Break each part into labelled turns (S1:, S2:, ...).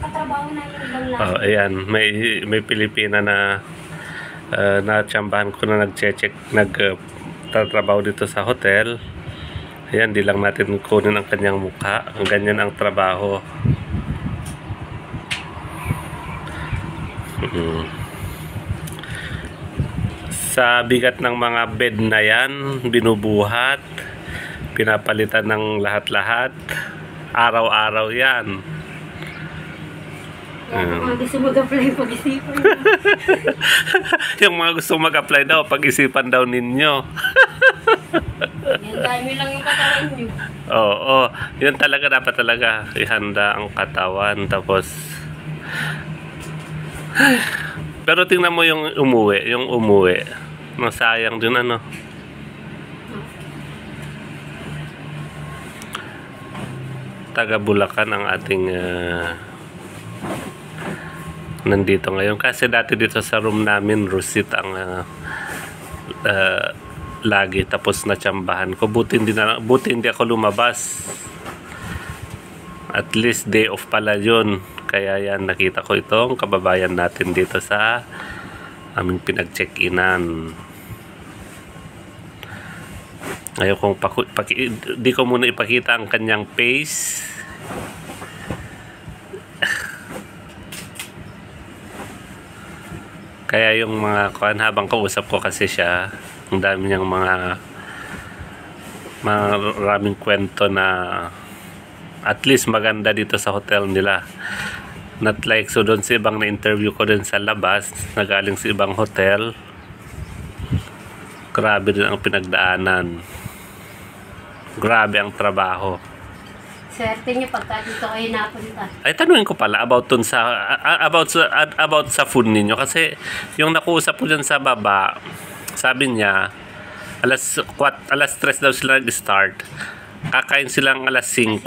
S1: katrabaho namin ibang lahat.
S2: Oh, ayan, may Pilipina na natsambahan ko na nagche-check, nagtatrabaho dito sa hotel. Ayan, di lang natin kunin ang kanyang mukha. Ang ganyan ang trabaho. Sa bigat ng mga bed na yan, binubuhat, pinapalitan ng lahat-lahat. Araw-araw yan.
S1: Mga gusto mag-apply pag-isipan.
S2: Yung mga gusto mag-apply daw, pag-isipan daw ninyo.
S1: Yan, dami lang yung katawan nyo.
S2: Oo, yun talaga, dapat talaga ihanda ang katawan. Tapos pero tingnan mo yung umuwi, masayang din ano. Taga Bulacan ang ating nandito ngayon, kasi dati dito sa room namin Rosit ang lagi, tapos natsambahan ko. Buti hindi ako lumabas. At least day off pala yun. Kaya yan, nakita ko itong kababayan natin dito sa aming pinag-check-inan. Ayaw kong di ko muna ipakita ang kanyang face. Kaya yung mga habang kausap ko kasi siya, ang dami niyang maraming kwento na at least maganda dito sa hotel nila. Not like so doon sa ibang na-interview ko din sa labas, nagaling sa ibang hotel. Grabe din ang pinagdaanan. Grabe ang trabaho.
S1: Swerte nyo pagka dito kayo napunta.
S2: Ay, tanungin ko pala about sa food ninyo, kasi yung nakuusap ko dyan sa baba, sabi niya alas 3 daw sila nag-start, kakain silang alas 5.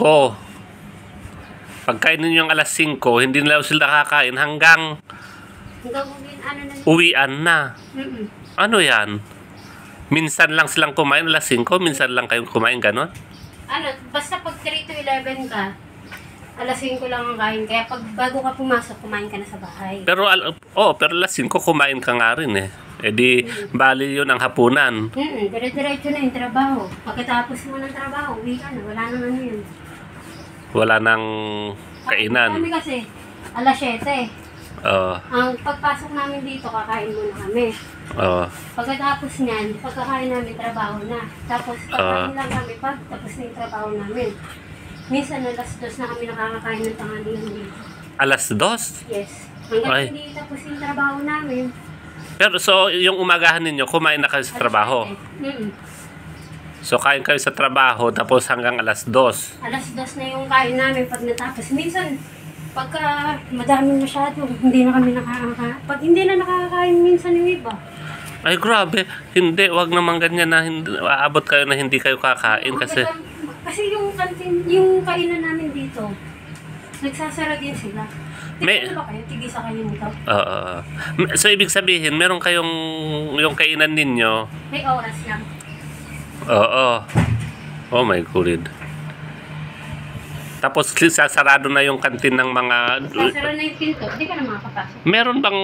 S2: Pagkain ninyo yung alas 5, hindi na daw sila kakain hanggang uwian na. Ano yan? Minsan lang silang kumain alas 5, minsan lang kayong kumain, ganon?
S1: Basta pag 3 to 11 ka, alas 5 lang ang kain. Kaya pag bago ka pumasok, kumain ka na sa bahay.
S2: Pero alas 5 kumain ka nga rin eh. E di, bali yun ang hapunan.
S1: Dire-diretso na yung trabaho. Pagkatapos mo ng trabaho, uwi ka na. Wala nang ano yun.
S2: Wala nang kainan.
S1: Kami kasi, alas 7.
S2: Oo.
S1: Ang pagpasok namin dito, kakain muna kami.
S2: Oo.
S1: Pagkatapos niyan, pagkakain namin, trabaho na. Tapos pagkain lang kami tapos na yung trabaho namin. Minsan alas 2 na kami nakakakain ng tanghalian dito.
S2: Alas 2?
S1: Yes. Hanggang hindi tapos yung trabaho namin.
S2: Pero so, yung umagahan ninyo, kumain na kayo sa trabaho? So, kain kayo sa trabaho, tapos hanggang alas 2?
S1: Alas 2 na yung kain namin pag natapos. Minsan, pagka madami masyado, hindi na kami nakakakain. Pag hindi na nakakakain, minsan yung iba.
S2: Ay, grabe. Hindi, wag naman ganyan na aabot kayo na hindi kayo kakain kasi...
S1: Kasi yung kainan namin dito, nagsasara din sila. Tigisa ba kayo? Tigisa kayo nito?
S2: So, ibig sabihin, meron kayong yung kainan ninyo?
S1: May oras lang.
S2: Oo. Oh my God. Tapos sasarado na yung kantin ng mga...
S1: Sasara na yung pinto, hindi ka na makapasok.
S2: Meron bang...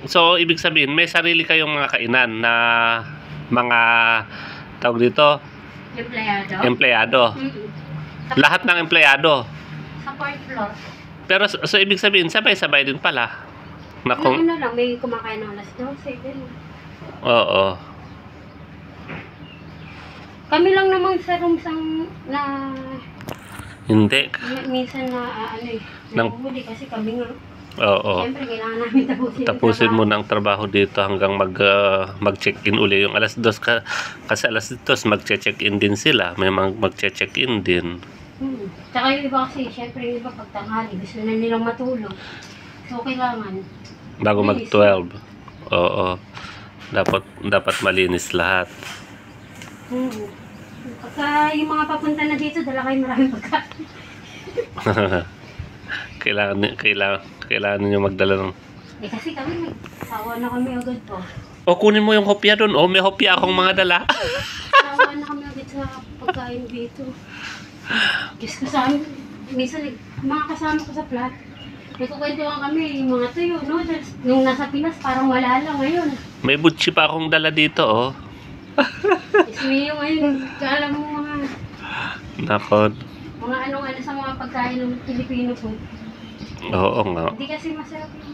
S2: So, ibig sabihin, may sarili kayong mga kainan na mga... Tawag dito? Empleyado. Lahat ng empleyado?
S1: Sa 4th floor.
S2: Pero so, ibig sabihin, sabay-sabay din pala.
S1: Ano lang, may kumakain ng alas 12.
S2: Oo.
S1: Kami lang naman sa room na...
S2: Hindi.
S1: Minsan na nahuhuli kasi kami nga.
S2: Oo.
S1: Siyempre, kailangan namin
S2: tapusin mo ng trabaho dito hanggang mag-check-in uli. Yung alas 2 kasi alas 2 mag-check-in din sila. May mag-check-in din.
S1: Tsaka yung iba kasi, siyempre yung iba pagtanghali, gusto na nilang matulog. So, kailangan.
S2: Bago mag-12. Oo. Dapat malinis lahat.
S1: Pagka yung mga papunta na dito, dala kayo maraming pagkain. Kailangan nyo magdala ng... Kasi kami, sawa na kami agad po.
S2: Kunin mo yung hopya doon. May hopya akong mga dala.
S1: Sawa na kami agad sa pagkain dito. Diyos ko sa amin, minsan, mga kasama ko sa flat, Nagkukwentuhan kami, yung mga tuyo, no? Nung nasa Pinas, parang wala lang ngayon.
S2: May butchi pa akong dala dito, oh.
S1: Ismi yung ngayon, alam mo mga
S2: Nakon.
S1: ano sa mga pagkain ng Pilipino po.
S2: Oo nga.
S1: Hindi kasi masarap yung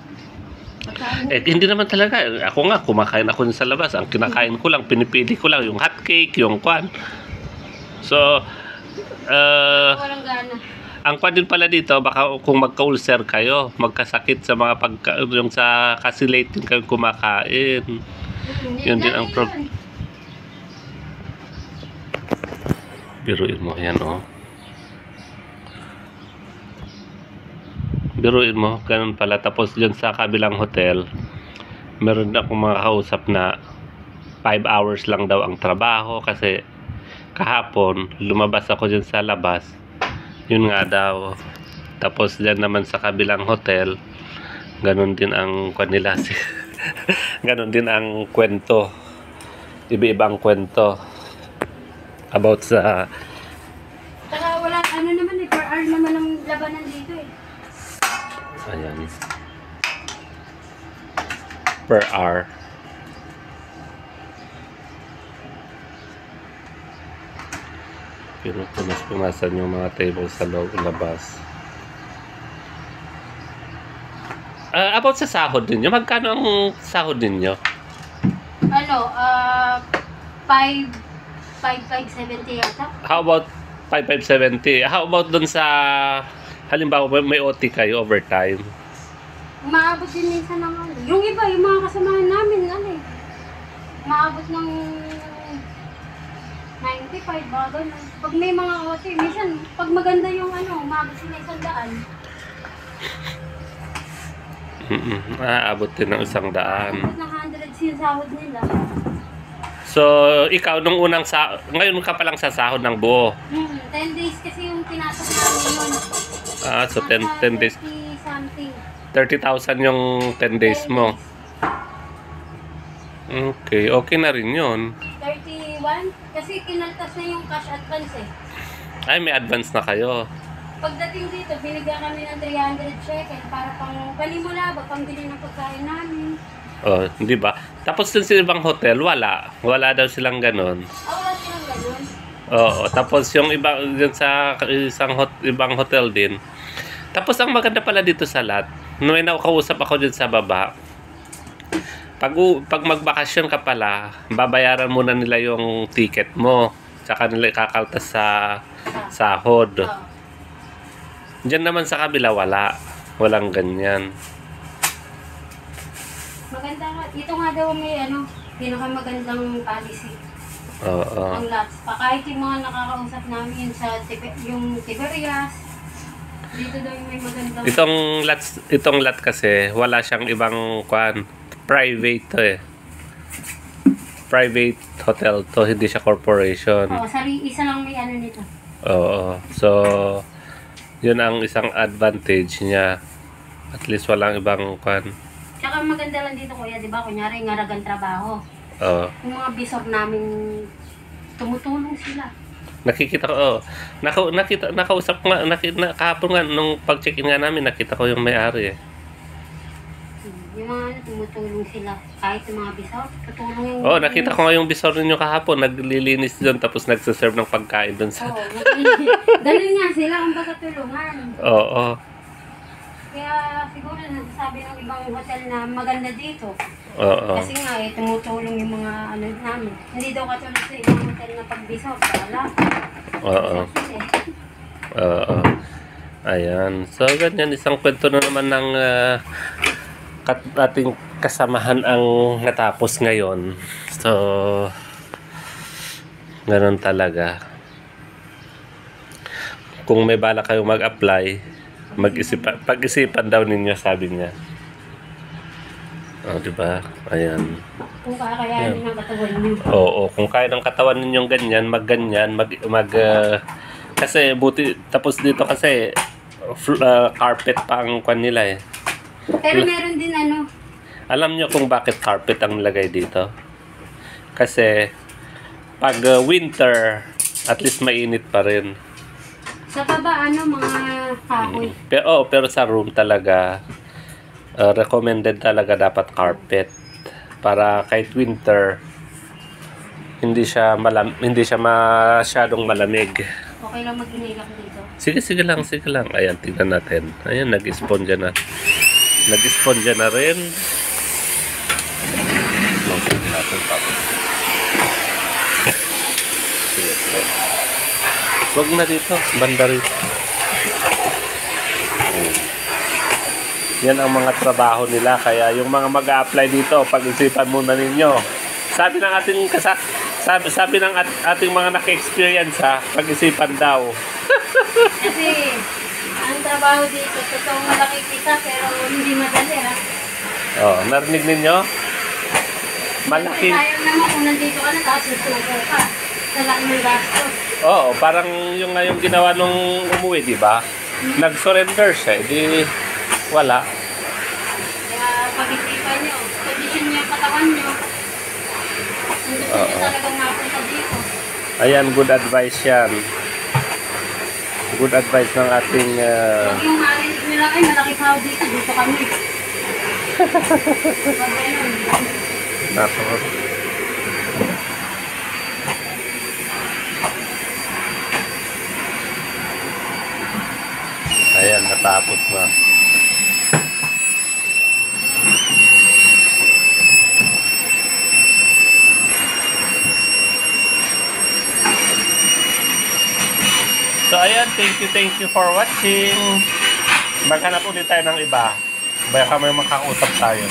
S1: pagkain.
S2: Eh, hindi naman talaga. Ako nga, kumakain ako sa labas. Ang kinakain ko lang, pinipili ko lang yung hot cake, yung kwan. So,
S1: Walang gana.
S2: ang kwan din pala dito, baka kung magka-ulcer kayo, magkasakit sa mga yung sa kasilating kayo kumakain. Yun din ang problem. Biruin mo, yan oh. Biruin mo, ganun pala. Tapos dyan sa kabilang hotel, meron na akong mga kausap na 5 hours lang daw ang trabaho kasi kahapon, lumabas ako dyan sa labas. Yun nga daw. Tapos dyan naman sa kabilang hotel, ganun din ang kanila. Ganun din ang kwento. Iba-ibang kwento. About sa...
S1: Saka wala, ano naman eh, per hour naman ang labanan dito eh.
S2: Ayan. Per hour. Pinupunas-punasan yung mga table sa loob labas. About sa sahod ninyo, magkano ang sahod ninyo?
S1: Ano, 5,570 yata.
S2: How about 5,570? How about dun sa halimbawa may OT kayo overtime?
S1: Umaabot din minsan ng ano. Yung iba, yung mga kasamahan namin, ano eh. Umaabot ng 95, mga ganun. Pag may mga OT, minsan, pag maganda yung ano, umaabot sila 100.
S2: Aabot din ng 100.
S1: Umaabot ng 100 yung sahod nila.
S2: So, ikaw nung ngayon ka pa lang sa sahod ng buo.
S1: 10 days kasi yung pinasok namin yun.
S2: So 10 days.
S1: 30 something.
S2: 30,000 yung 10 days mo. Okay, okay na rin yun.
S1: 31? Kasi kinaltas na yung cash advance eh.
S2: Ay, may advance na kayo.
S1: Pagdating dito, binigyan kami ng 300 shekel para pang panimula ba, pambili ng pagkain namin.
S2: Oh, hindi ba? Tapos dun sa ibang hotel, wala. Wala daw silang ganun.
S1: Wala silang ganun.
S2: Oo, tapos yung iba dun sa ibang hotel din. Tapos ang maganda pala dito sa lot, may nakausap ako dun sa baba. Pag magbakasyon ka pala, babayaran muna nila yung ticket mo. Tsaka nila ikakaltas sa sahod. Diyan naman sa kabila, wala. Walang ganyan.
S1: Maganda nga. Ito nga daw may pinakamagandang policy.
S2: Oo.
S1: Ang lots. Kahit yung mga nakakausap namin sa yung Tiberias, dito daw yung may magandang...
S2: Itong lot kasi, wala siyang ibang private to eh. Private hotel to, hindi siya corporation.
S1: Oo, isa lang may ano nito.
S2: Oo. So, yun ang isang advantage niya. At least walang ibang
S1: Tsaka maganda lang dito kuya, di ba? Kunyari, ngaragang trabaho.
S2: Oo.
S1: Yung mga bisor namin, tumutulong sila.
S2: Nakikita ko, nakausap nga, kahapon nga, nung pag-check-in nga namin, nakita ko yung may-ari eh.
S1: Yung mga tumutulong sila. Kahit yung mga bisor, tutulong yung...
S2: Oo, nakita ko nga yung bisor ninyo kahapon, naglilinis doon, tapos nagsaserve ng pagkain doon sa...
S1: Oo, ganun nga sila, kung baka tulungan.
S2: Oo.
S1: Kaya siguro nasasabi ng ibang hotel na maganda dito.
S2: Oo.
S1: Kasi nga tumutulong yung mga namin. Hindi daw katulad sa ibang hotel na pagbisog. Wala.
S2: Oo. Oo. Ayan. So, ganyan. Isang kwento na naman ng ating kasamahan ang natapos ngayon. So, ganun talaga. Kung may bala kayong mag-apply, pag-isipan daw ninyo, sabi niya. Oh, di ba? Ayan.
S1: Kung kakayanin ng katawan niyo.
S2: Oo, kung kaya ng katawan ninyong ganyan, magganyan, kasi buti, tapos dito kasi carpet pa ang kwan nila eh.
S1: Pero meron din
S2: Alam niyo kung bakit carpet ang nilagay dito? Kasi pag winter, at least mainit pa rin.
S1: Sa baba, mga kahoy.
S2: Pero sa room talaga, recommended talaga dapat carpet. Para kahit winter, hindi siya masyadong malamig.
S1: Okay lang mag-inilak dito.
S2: Sige lang. Ayan, tingnan natin. Ayan, nag-sponge na. Nag-sponge na rin. Longsin natin tapos. Sige. Huwag na dito, banda rito. Yan ang mga trabaho nila, kaya yung mga mag-a-apply dito, pag-isipan muna ninyo. Sabi ng ating mga naka-experience ha, pag-isipan daw.
S1: Kasi, ang trabaho dito, totoong malaki kita, pero hindi madali ha.
S2: Oh, narinig ninyo? Malaki.
S1: Sayang naman kung nandito ka na, tapos susuko ka. Sa laki ng gastos.
S2: Oo, parang yung ngayong ginawa nung umuwi, di ba? Nag-surrender siya, di wala.
S1: Kaya pag-isipan nyo, kondisyon nyo yung katawan nyo. Kung gusto nyo talagang mapunta dito.
S2: Ayan, good advice yan. Good advice ng ating...
S1: Huwag yung marinig nila, ay malaki pa ako dito kami. Pag ganun.
S2: Nako. Ayan, natapos na. So, ayan, thank you for watching. Maghanap ulit tayo ng iba. Baka may makausap tayo.